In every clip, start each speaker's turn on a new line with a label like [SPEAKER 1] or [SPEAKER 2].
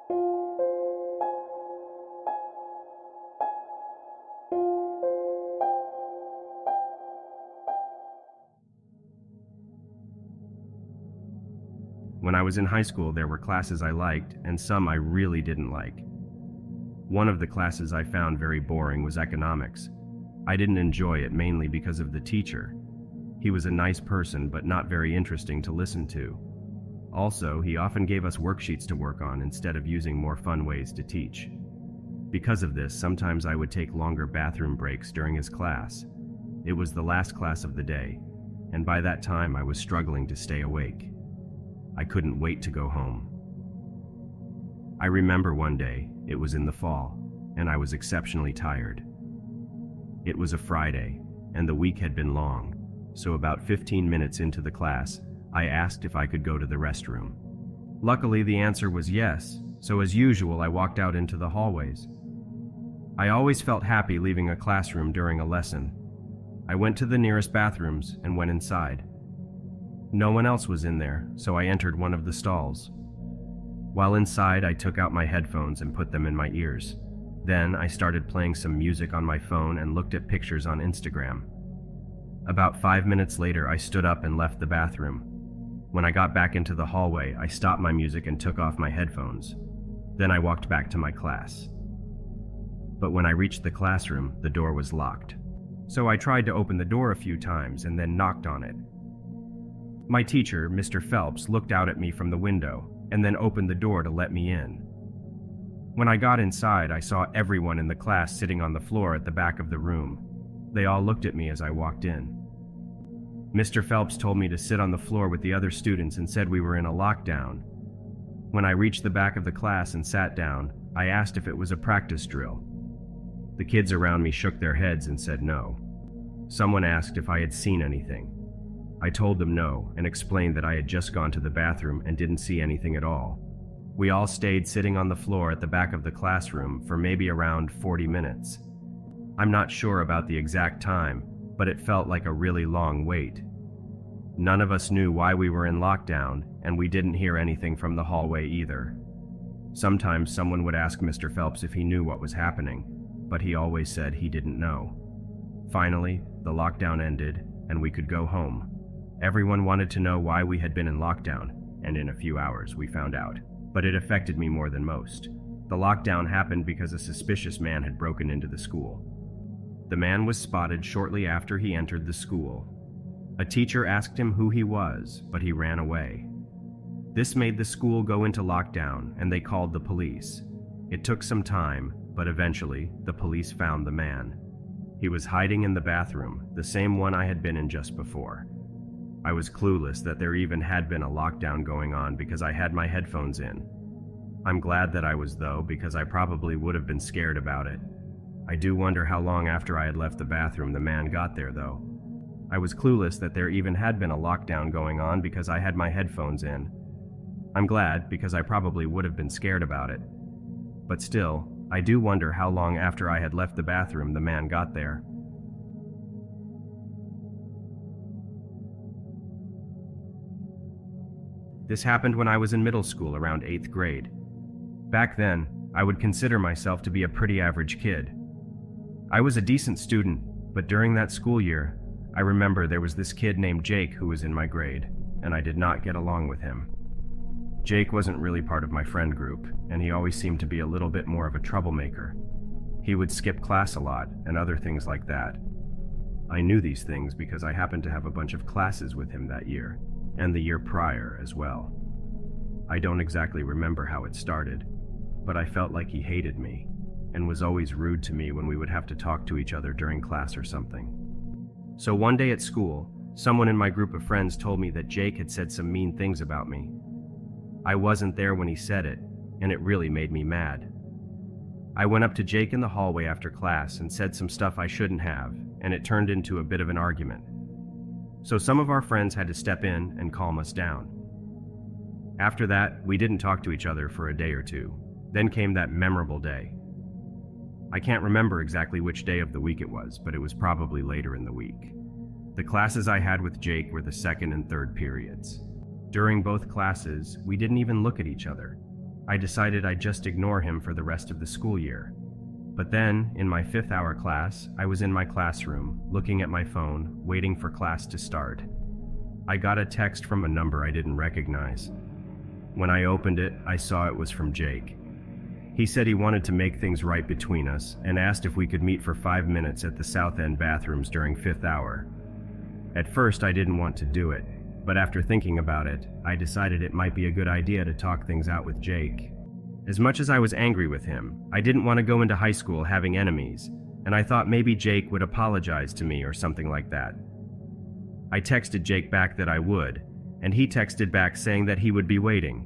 [SPEAKER 1] When I was in high school, there were classes I liked and some I really didn't like. One of the classes I found very boring was economics. I didn't enjoy it mainly because of the teacher. He was a nice person but not very interesting to listen to. Also, he often gave us worksheets to work on instead of using more fun ways to teach. Because of this, sometimes I would take longer bathroom breaks during his class. It was the last class of the day, and by that time I was struggling to stay awake. I couldn't wait to go home. I remember one day, it was in the fall, and I was exceptionally tired. It was a Friday, and the week had been long, so about 15 minutes into the class, I asked if I could go to the restroom. Luckily, the answer was yes, so as usual, I walked out into the hallways. I always felt happy leaving a classroom during a lesson. I went to the nearest bathrooms and went inside. No one else was in there, so I entered one of the stalls. While inside, I took out my headphones and put them in my ears. Then I started playing some music on my phone and looked at pictures on Instagram. About 5 minutes later, I stood up and left the bathroom. When I got back into the hallway, I stopped my music and took off my headphones. Then I walked back to my class. But when I reached the classroom, the door was locked. So I tried to open the door a few times and then knocked on it. My teacher, Mr. Phelps, looked out at me from the window and then opened the door to let me in. When I got inside, I saw everyone in the class sitting on the floor at the back of the room. They all looked at me as I walked in. Mr. Phelps told me to sit on the floor with the other students and said we were in a lockdown. When I reached the back of the class and sat down, I asked if it was a practice drill. The kids around me shook their heads and said no. Someone asked if I had seen anything. I told them no and explained that I had just gone to the bathroom and didn't see anything at all. We all stayed sitting on the floor at the back of the classroom for maybe around 40 minutes. I'm not sure about the exact time, but it felt like a really long wait. None of us knew why we were in lockdown, and we didn't hear anything from the hallway either. Sometimes someone would ask Mr. Phelps if he knew what was happening, but he always said he didn't know. Finally, the lockdown ended, and we could go home. Everyone wanted to know why we had been in lockdown, and in a few hours we found out. But it affected me more than most. The lockdown happened because a suspicious man had broken into the school. The man was spotted shortly after he entered the school. A teacher asked him who he was, but he ran away. This made the school go into lockdown, and they called the police. It took some time, but eventually, the police found the man. He was hiding in the bathroom, the same one I had been in just before. I was clueless that there even had been a lockdown going on because I had my headphones in. I'm glad that I was though, because I probably would have been scared about it. I do wonder how long after I had left the bathroom the man got there though. I was clueless that there even had been a lockdown going on because I had my headphones in. I'm glad because I probably would have been scared about it. But still, I do wonder how long after I had left the bathroom the man got there. This happened when I was in middle school around 8th grade. Back then, I would consider myself to be a pretty average kid. I was a decent student, but during that school year, I remember there was this kid named Jake who was in my grade, and I did not get along with him. Jake wasn't really part of my friend group, and he always seemed to be a little bit more of a troublemaker. He would skip class a lot, and other things like that. I knew these things because I happened to have a bunch of classes with him that year, and the year prior as well. I don't exactly remember how it started, but I felt like he hated me, and was always rude to me when we would have to talk to each other during class or something. So one day at school, someone in my group of friends told me that Jake had said some mean things about me. I wasn't there when he said it, and it really made me mad. I went up to Jake in the hallway after class and said some stuff I shouldn't have, and it turned into a bit of an argument. So some of our friends had to step in and calm us down. After that, we didn't talk to each other for a day or two. Then came that memorable day. I can't remember exactly which day of the week it was, but it was probably later in the week. The classes I had with Jake were the second and third periods. During both classes, we didn't even look at each other. I decided I'd just ignore him for the rest of the school year. But then, in my 5th hour class, I was in my classroom, looking at my phone, waiting for class to start. I got a text from a number I didn't recognize. When I opened it, I saw it was from Jake. He said he wanted to make things right between us and asked if we could meet for 5 minutes at the South End bathrooms during 5th hour. At first, I didn't want to do it, but after thinking about it, I decided it might be a good idea to talk things out with Jake. As much as I was angry with him, I didn't want to go into high school having enemies, and I thought maybe Jake would apologize to me or something like that. I texted Jake back that I would, and he texted back saying that he would be waiting.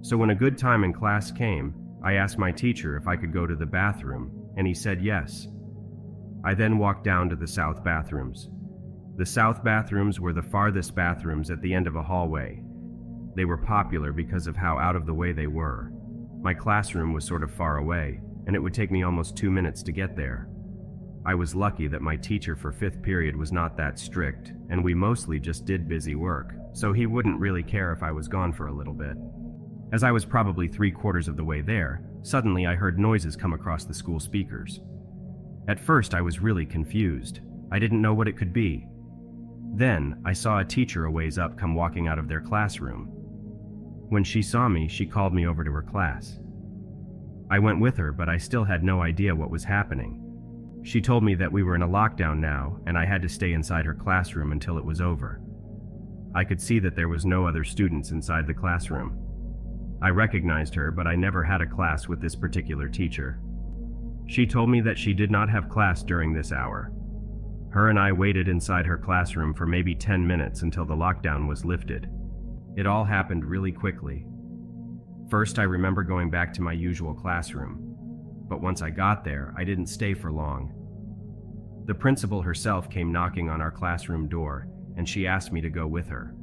[SPEAKER 1] So when a good time in class came, I asked my teacher if I could go to the bathroom, and he said yes. I then walked down to the south bathrooms. The south bathrooms were the farthest bathrooms at the end of a hallway. They were popular because of how out of the way they were. My classroom was sort of far away, and it would take me almost 2 minutes to get there. I was lucky that my teacher for 5th period was not that strict, and we mostly just did busy work, so he wouldn't really care if I was gone for a little bit. As I was probably 3/4 of the way there, suddenly I heard noises come across the school speakers. At first I was really confused. I didn't know what it could be. Then I saw a teacher a ways up come walking out of their classroom. When she saw me, she called me over to her class. I went with her, but I still had no idea what was happening. She told me that we were in a lockdown now, and I had to stay inside her classroom until it was over. I could see that there was no other students inside the classroom. I recognized her, but I never had a class with this particular teacher. She told me that she did not have class during this hour. Her and I waited inside her classroom for maybe 10 minutes until the lockdown was lifted. It all happened really quickly. First, I remember going back to my usual classroom, but once I got there, I didn't stay for long. The principal herself came knocking on our classroom door, and she asked me to go with her.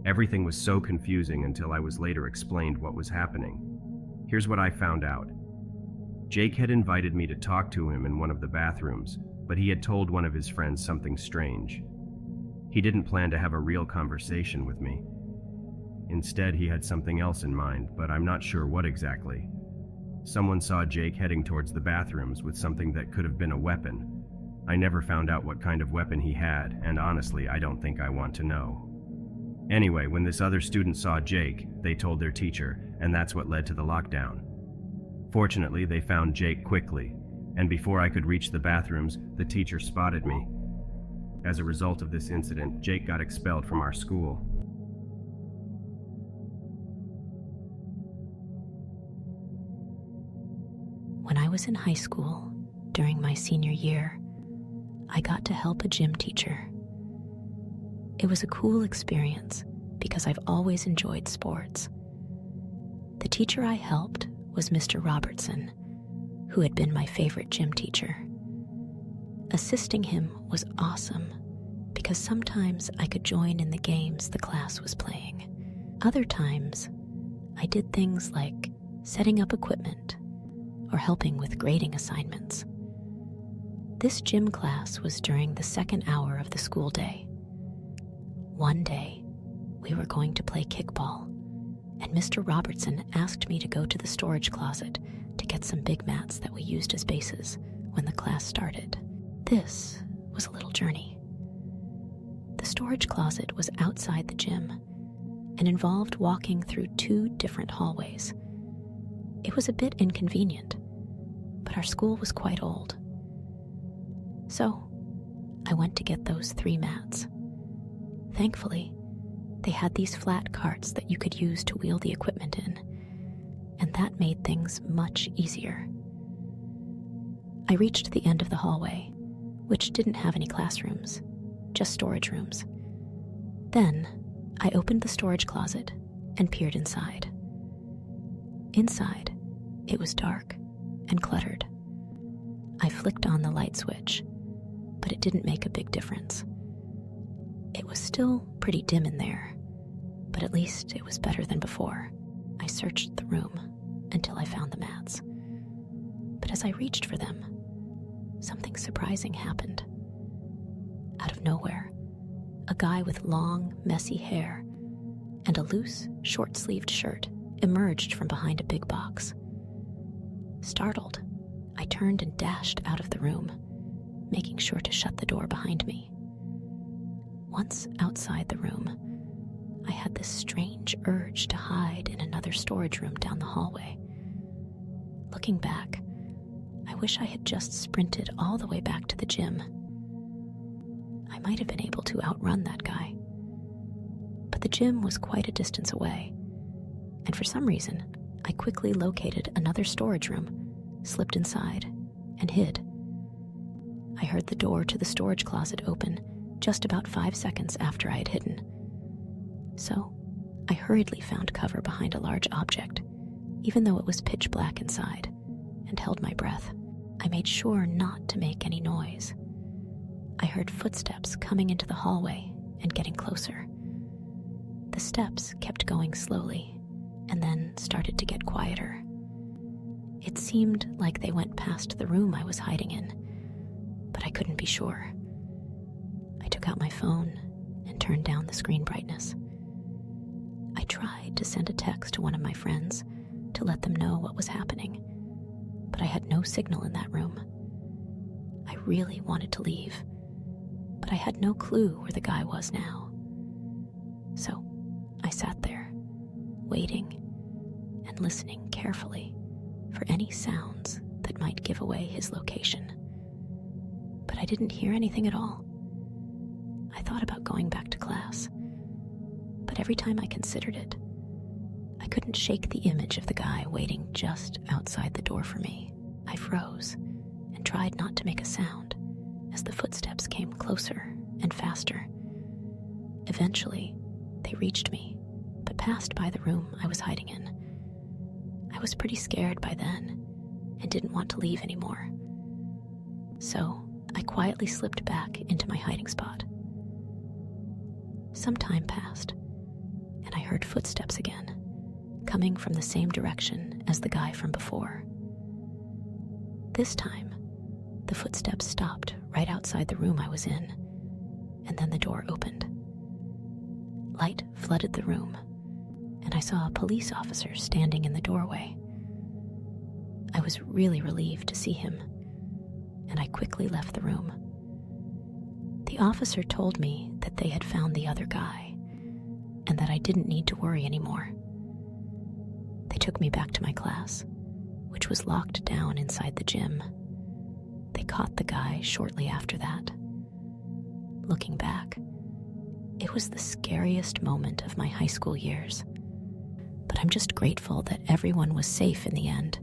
[SPEAKER 1] Everything was so confusing until I was later explained what was happening. Here's what I found out. Jake had invited me to talk to him in one of the bathrooms, but he had told one of his friends something strange. He didn't plan to have a real conversation with me. Instead, he had something else in mind, but I'm not sure what exactly. Someone saw Jake heading towards the bathrooms with something that could have been a weapon. I never found out what kind of weapon he had, and honestly, I don't think I want to know. Anyway, when this other student saw Jake, they told their teacher, and that's what led to the lockdown. Fortunately, they found Jake quickly, and before I could reach the bathrooms, the teacher spotted me. As a result of this incident, Jake got expelled from our school.
[SPEAKER 2] When I was in high school, during my senior year, I got to help a gym teacher. It was a cool experience because I've always enjoyed sports. The teacher I helped was Mr. Robertson, who had been my favorite gym teacher. Assisting him was awesome because sometimes I could join in the games the class was playing. Other times, I did things like setting up equipment or helping with grading assignments. This gym class was during the 2nd hour of the school day. One day, we were going to play kickball, and Mr. Robertson asked me to go to the storage closet to get some big mats that we used as bases when the class started. This was a little journey. The storage closet was outside the gym and involved walking through 2 different hallways. It was a bit inconvenient, but our school was quite old. So, I went to get those 3 mats. Thankfully, they had these flat carts that you could use to wheel the equipment in, and that made things much easier. I reached the end of the hallway, which didn't have any classrooms, just storage rooms. Then, I opened the storage closet and peered inside. Inside, it was dark and cluttered. I flicked on the light switch, but it didn't make a big difference. It was still pretty dim in there, but at least it was better than before. I searched the room until I found the mats. But as I reached for them, something surprising happened. Out of nowhere, a guy with long, messy hair and a loose, short-sleeved shirt emerged from behind a big box. Startled, I turned and dashed out of the room, making sure to shut the door behind me. Once outside the room, I had this strange urge to hide in another storage room down the hallway. Looking back, I wish I had just sprinted all the way back to the gym. I might have been able to outrun that guy. But the gym was quite a distance away, and for some reason, I quickly located another storage room, slipped inside, and hid. I heard the door to the storage closet open just about 5 seconds after I had hidden. So, I hurriedly found cover behind a large object, even though it was pitch black inside, and held my breath. I made sure not to make any noise. I heard footsteps coming into the hallway and getting closer. The steps kept going slowly, and then started to get quieter. It seemed like they went past the room I was hiding in, but I couldn't be sure. I took out my phone and turned down the screen brightness. I tried to send a text to one of my friends to let them know what was happening, but I had no signal in that room. I really wanted to leave, but I had no clue where the guy was now. So I sat there, waiting and listening carefully for any sounds that might give away his location. But I didn't hear anything at all. I thought about going back to class, but every time I considered it, I couldn't shake the image of the guy waiting just outside the door for me. I froze and tried not to make a sound as the footsteps came closer and faster. Eventually, they reached me, but passed by the room I was hiding in. I was pretty scared by then and didn't want to leave anymore. So I quietly slipped back into my hiding spot. Some time passed, and I heard footsteps again, coming from the same direction as the guy from before. This time, the footsteps stopped right outside the room I was in, and then the door opened. Light flooded the room, and I saw a police officer standing in the doorway. I was really relieved to see him, and I quickly left the room. The officer told me that they had found the other guy, and that I didn't need to worry anymore. They took me back to my class, which was locked down inside the gym. They caught the guy shortly after that. Looking back, it was the scariest moment of my high school years. But I'm just grateful that everyone was safe in the end.